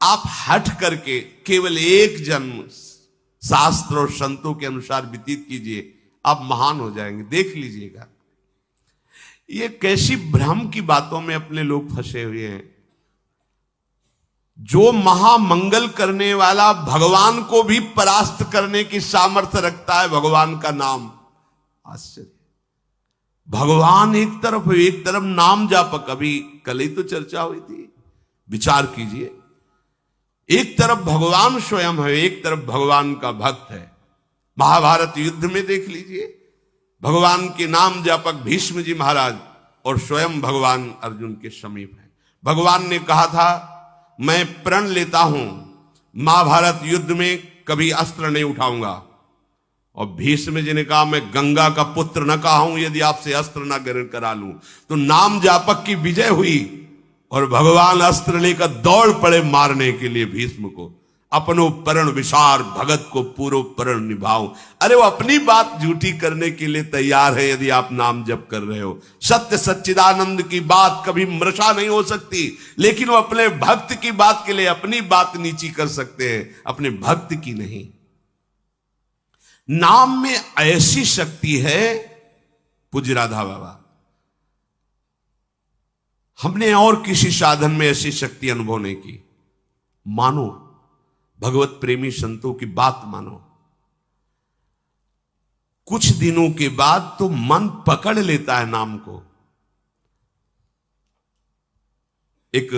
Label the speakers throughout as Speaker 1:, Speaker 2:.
Speaker 1: आप हट करके केवल एक जन्म शास्त्र और संतों के अनुसार व्यतीत कीजिए, आप महान हो जाएंगे। देख लीजिएगा, ये कैसी भ्रम की बातों में अपने लोग फंसे हुए हैं। जो महामंगल करने वाला भगवान को भी परास्त करने की सामर्थ्य रखता है, भगवान का नाम। आश्चर्य, भगवान एक तरफ नाम जापक। अभी कल ही तो चर्चा हुई थी, विचार कीजिए। एक तरफ भगवान स्वयं है, एक तरफ भगवान का भक्त है। महाभारत युद्ध में देख लीजिए, भगवान के नाम जापक भीष्म जी महाराज और स्वयं भगवान अर्जुन के समीप है। भगवान ने कहा था, मैं प्रण लेता हूं महाभारत युद्ध में कभी अस्त्र नहीं उठाऊंगा। और भीष्म जी ने कहा, मैं गंगा का पुत्र न कहा हूं यदि आपसे अस्त्र न ग्रहण करा लूं। तो नाम जापक की विजय हुई और भगवान अस्त्र लेकर दौड़ पड़े मारने के लिए भीष्म को। अपनो प्रण विसार भगत को पूरो प्रण निभाऊं। अरे वो अपनी बात झूठी करने के लिए तैयार है यदि आप नाम जप कर रहे हो। सत्य सच्चिदानंद की बात कभी मृषा नहीं हो सकती, लेकिन वो अपने भक्त की बात के लिए अपनी बात नीची कर सकते हैं, अपने भक्त की नहीं। नाम में ऐसी शक्ति है, पूज्य राधा बाबा, हमने और किसी साधन में ऐसी शक्ति अनुभव नहीं की। मानो, भगवत प्रेमी संतों की बात मानो, कुछ दिनों के बाद तो मन पकड़ लेता है नाम को। एक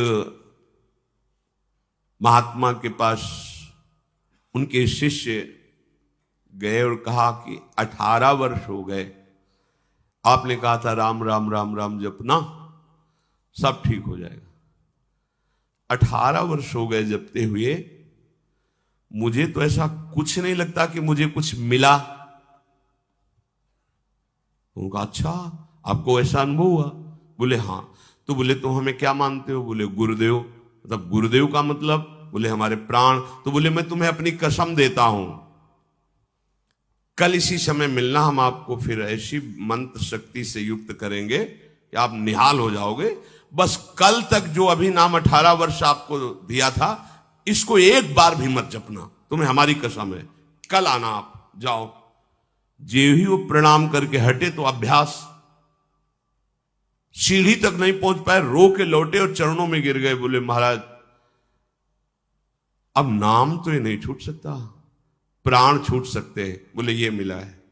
Speaker 1: महात्मा के पास उनके शिष्य गए और कहा कि 18 वर्ष हो गए, आपने कहा था राम राम राम राम जपना, सब ठीक हो जाएगा। 18 वर्ष हो गए जपते हुए, मुझे तो ऐसा कुछ नहीं लगता कि मुझे कुछ मिला। उनका, अच्छा आपको ऐसा अनुभव हुआ? बोले हाँ। तो बोले तो हमें क्या मानते हो? बोले गुरुदेव। मतलब गुरुदेव का मतलब? बोले हमारे प्राण। तो बोले मैं तुम्हें अपनी कसम देता हूं, कल इसी समय मिलना, हम आपको फिर ऐसी मंत्र शक्ति से युक्त करेंगे कि आप निहाल हो जाओगे। बस कल तक जो अभी नाम 18 वर्ष आपको दिया था, इसको एक बार भी मत जपना, तुम्हें हमारी कसम है। कल आना, आप जाओ। जे ही वो प्रणाम करके हटे तो अभ्यास, सीढ़ी तक नहीं पहुंच पाए, रो के लौटे और चरणों में गिर गए। बोले महाराज अब नाम तो ये नहीं छूट सकता, प्राण छूट सकते हैं। बोले ये मिला है।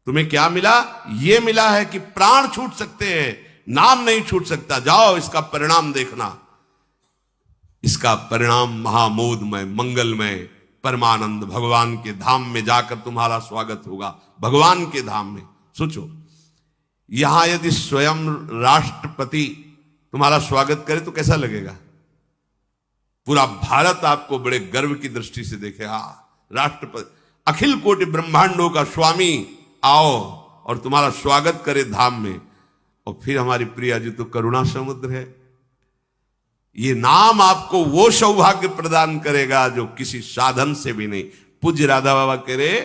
Speaker 1: तुम्हें क्या मिला? ये मिला है कि प्राण छूट सकते हैं, नाम नहीं छूट सकता। जाओ, इसका परिणाम देखना। इसका परिणाम महामोदमय, मंगलमय, परमानंद भगवान के धाम में जाकर तुम्हारा स्वागत होगा। भगवान के धाम में सोचो, यहां यदि स्वयं राष्ट्रपति तुम्हारा स्वागत करे तो कैसा लगेगा? पूरा भारत आपको बड़े गर्व की दृष्टि से देखे। हाँ, राष्ट्रपति, अखिल कोटि ब्रह्मांडों का स्वामी आओ और तुम्हारा स्वागत करे धाम में। और फिर हमारी प्रिया जी तो करुणा समुद्र है। ये नाम आपको वो सौभाग्य प्रदान करेगा जो किसी साधन से भी नहीं। पूज्य राधा बाबा कह रहे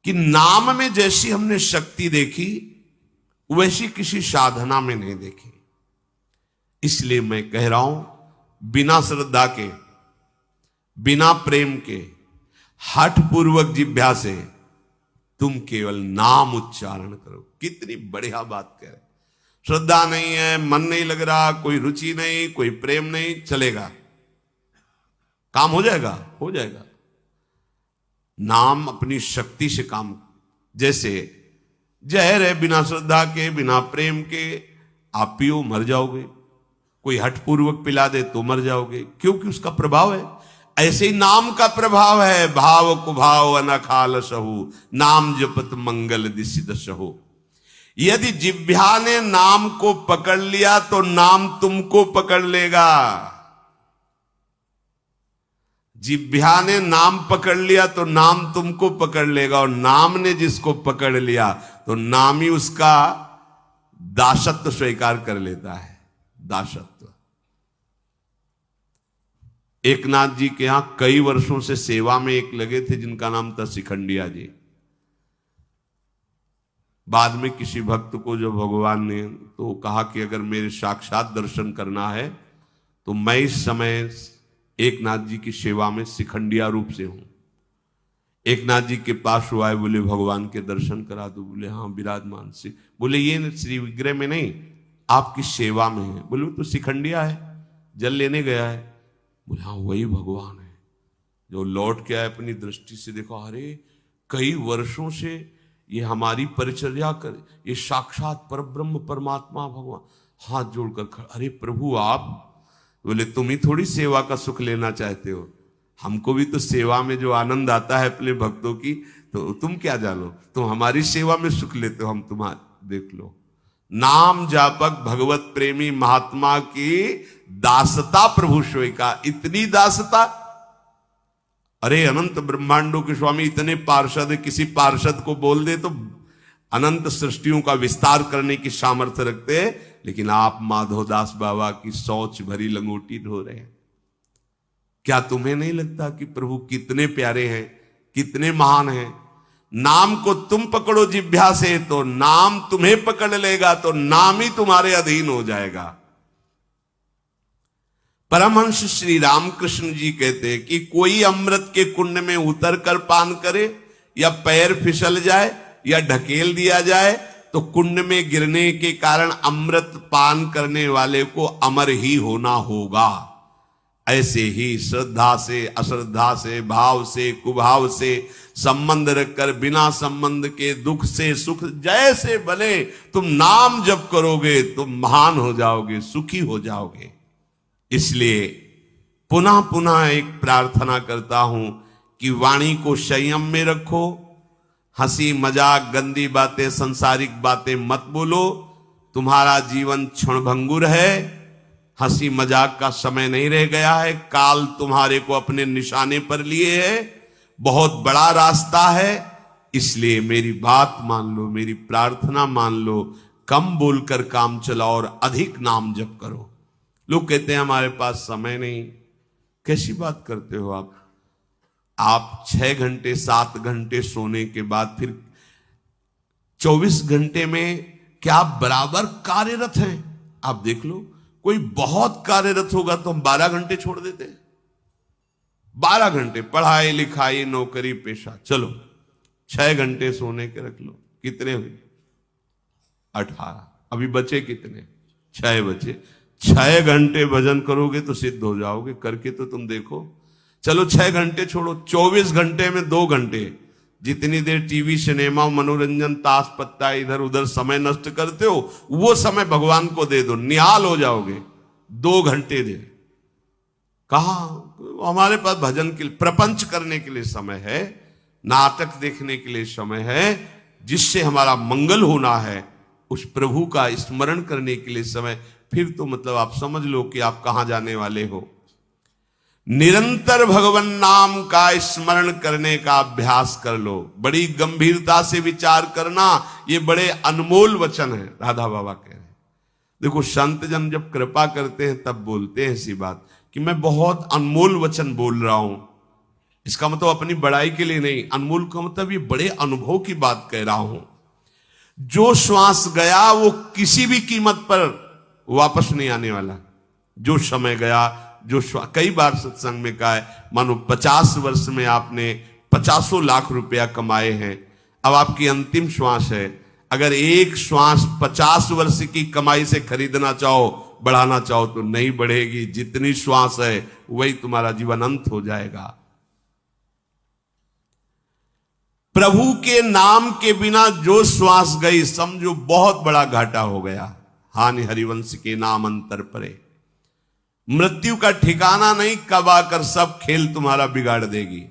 Speaker 1: कि नाम में जैसी हमने शक्ति देखी, वैसी किसी साधना में नहीं देखी। इसलिए मैं कह रहा हूं, बिना श्रद्धा के, बिना प्रेम के, हठ पूर्वक जिह्वा से तुम केवल नाम उच्चारण करो। कितनी बढ़िया बात कह रहे। श्रद्धा नहीं है, मन नहीं लग रहा, कोई रुचि नहीं, कोई प्रेम नहीं, चलेगा, काम हो जाएगा, हो जाएगा। नाम अपनी शक्ति से काम, जैसे जहर है, बिना श्रद्धा के, बिना प्रेम के आप पियो मर जाओगे। कोई हठपूर्वक पिला दे तो मर जाओगे, क्योंकि उसका प्रभाव है। ऐसे ही नाम का प्रभाव है। भाव कुभाव अनखाल सहु, नाम जपत मंगल दिसिद सहु। यदि जिह्वा ने नाम को पकड़ लिया तो नाम तुमको पकड़ लेगा। जिह्वा ने नाम पकड़ लिया तो नाम तुमको पकड़ लेगा, और नाम ने जिसको पकड़ लिया तो नाम ही उसका दासत्व स्वीकार कर लेता है। दासत्व। एकनाथ जी के यहां कई वर्षों से सेवा में एक लगे थे जिनका नाम था शिखंडिया जी। बाद में किसी भक्त को जब भगवान ने तो कहा कि अगर मेरे साक्षात दर्शन करना है तो मैं इस समय एक नाथ जी की सेवा में शिखंडिया रूप से हूं। एक नाथ जी के पास वो आए, बोले भगवान के दर्शन करा दो। बोले हाँ विराजमान से। बोले ये श्री विग्रह में नहीं, आपकी सेवा में है। बोले तो शिखंडिया है, जल लेने गया है। बोले हाँ वही भगवान है। जो लौट के आए अपनी दृष्टि से देखो, अरे कई वर्षों से ये हमारी परिचर्या कर, ये साक्षात परब्रह्म परमात्मा भगवान हाथ जोड़कर खड़ा। अरे प्रभु आप, बोले तुम ही थोड़ी सेवा का सुख लेना चाहते हो, हमको भी तो सेवा में जो आनंद आता है अपने भक्तों की, तो तुम क्या जानो, तुम हमारी सेवा में सुख लेते हो, हम तुम्हारा देख लो। नाम जापक भगवत प्रेमी महात्मा की दासता प्रभु सोई का। इतनी दासता, अरे अनंत ब्रह्मांडों के स्वामी इतने पार्षद, किसी पार्षद को बोल दे तो अनंत सृष्टियों का विस्तार करने की सामर्थ्य रखते हैं, लेकिन आप माधवदास बाबा की शौच भरी लंगोटी ढो रहे हैं। क्या तुम्हें नहीं लगता कि प्रभु कितने प्यारे हैं, कितने महान हैं? नाम को तुम पकड़ो जिह्वा से तो नाम तुम्हें पकड़ लेगा, तो नाम ही तुम्हारे अधीन हो जाएगा। परमहंस श्री रामकृष्ण जी कहते हैं कि कोई अमृत के कुंड में उतर कर पान करे, या पैर फिसल जाए या ढकेल दिया जाए, तो कुंड में गिरने के कारण अमृत पान करने वाले को अमर ही होना होगा। ऐसे ही श्रद्धा से, अश्रद्धा से, भाव से, कुभाव से संबंध रखकर बिना संबंध के दुख से सुख जैसे बने तुम नाम जप करोगे, तुम महान हो जाओगे, सुखी हो जाओगे। इसलिए पुनः पुनः एक प्रार्थना करता हूं कि वाणी को संयम में रखो, हंसी मजाक गंदी बातें संसारिक बातें मत बोलो। तुम्हारा जीवन क्षणभंगुर है, हंसी मजाक का समय नहीं रह गया है, काल तुम्हारे को अपने निशाने पर लिए है, बहुत बड़ा रास्ता है। इसलिए मेरी बात मान लो, मेरी प्रार्थना मान लो, कम बोलकर काम चलाओ और अधिक नाम जप करो। लोग कहते हैं हमारे पास समय नहीं। कैसी बात करते हो आप? आप 6 घंटे 7 घंटे सोने के बाद फिर 24 घंटे में क्या आप बराबर कार्यरत हैं? आप देख लो, कोई बहुत कार्यरत होगा तो हम 12 घंटे छोड़ देते हैं। 12 घंटे पढ़ाई लिखाई नौकरी पेशा, चलो 6 घंटे सोने के रख लो। कितने हुए? 18। अभी बचे कितने? 6 बचे। 6 घंटे भजन करोगे तो सिद्ध हो जाओगे। करके तो तुम देखो। चलो 6 घंटे छोड़ो, 24 घंटे में 2 घंटे, जितनी देर टीवी सिनेमा मनोरंजन ताश पत्ता इधर उधर समय नष्ट करते हो, वो समय भगवान को दे दो, निहाल हो जाओगे। 2 घंटे दे। कहा हमारे पास भजन के लिए, प्रपंच करने के लिए समय है, नाटक देखने के लिए समय है, जिससे हमारा मंगल होना है, उस प्रभु का स्मरण करने के लिए समय। फिर तो मतलब आप समझ लो कि आप कहां जाने वाले हो। निरंतर भगवान नाम का स्मरण करने का अभ्यास कर लो। बड़ी गंभीरता से विचार करना, ये बड़े अनमोल वचन है। राधा बाबा कह रहे हैं, देखो संत जन जब कृपा करते हैं तब बोलते हैं ऐसी बात कि मैं बहुत अनमोल वचन बोल रहा हूं। इसका मतलब अपनी बड़ाई के लिए नहीं, अनमोल का मतलब ये बड़े अनुभव की बात कह रहा हूं। जो श्वास गया वो किसी भी कीमत पर वापस नहीं आने वाला। जो समय गया, जो कई बार सत्संग में कहा है, मानो 50 वर्ष में आपने 50 लाख रुपया कमाए हैं, अब आपकी अंतिम श्वास है। अगर एक श्वास 50 वर्ष की कमाई से खरीदना चाहो, बढ़ाना चाहो तो नहीं बढ़ेगी। जितनी श्वास है वही तुम्हारा जीवन अंत हो जाएगा। प्रभु के नाम के बिना जो श्वास गई, समझो बहुत बड़ा घाटा हो गया। हानि हरिवंश के नाम अंतर परे। मृत्यु का ठिकाना नहीं, कब आकर सब खेल तुम्हारा बिगाड़ देगी।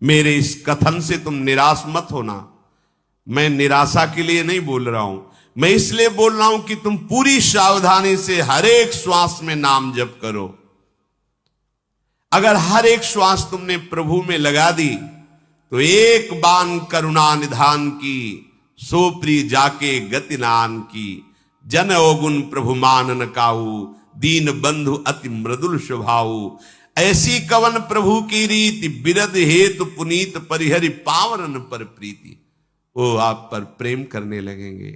Speaker 1: मेरे इस कथन से तुम निराश मत होना। मैं निराशा के लिए नहीं बोल रहा हूं, मैं इसलिए बोल रहा हूं कि तुम पूरी सावधानी से हर एक श्वास में नाम जप करो। अगर हर एक श्वास तुमने प्रभु में लगा दी तो एक बान करुणा निधान की, सोप्री जाके गति नान की, जन अवगुण प्रभु मानन काऊ, दीन बंधु अति मृदुल स्वभाव। ऐसी कवन प्रभु की रीति, बिरद हेतु पुनीत परिहरि पावरन पर प्रीति। वो आप पर प्रेम करने लगेंगे,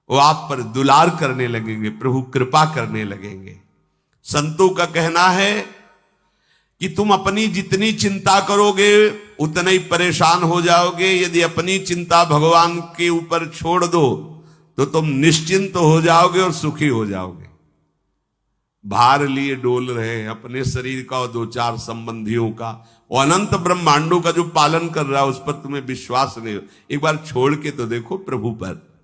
Speaker 1: वो आप पर दुलार करने लगेंगे, प्रभु कृपा करने लगेंगे। संतों का कहना है कि तुम अपनी जितनी चिंता करोगे उतने ही परेशान हो जाओगे। यदि अपनी चिंता भगवान के ऊपर छोड़ दो तो तुम निश्चिंत हो जाओगे और सुखी हो जाओगे। भार लिए डोल रहे हैं अपने शरीर का और दो चार संबंधियों का, और अनंत ब्रह्मांडों का जो पालन कर रहा है उस पर तुम्हें विश्वास नहीं हो। एक बार छोड़ के तो देखो प्रभु पर।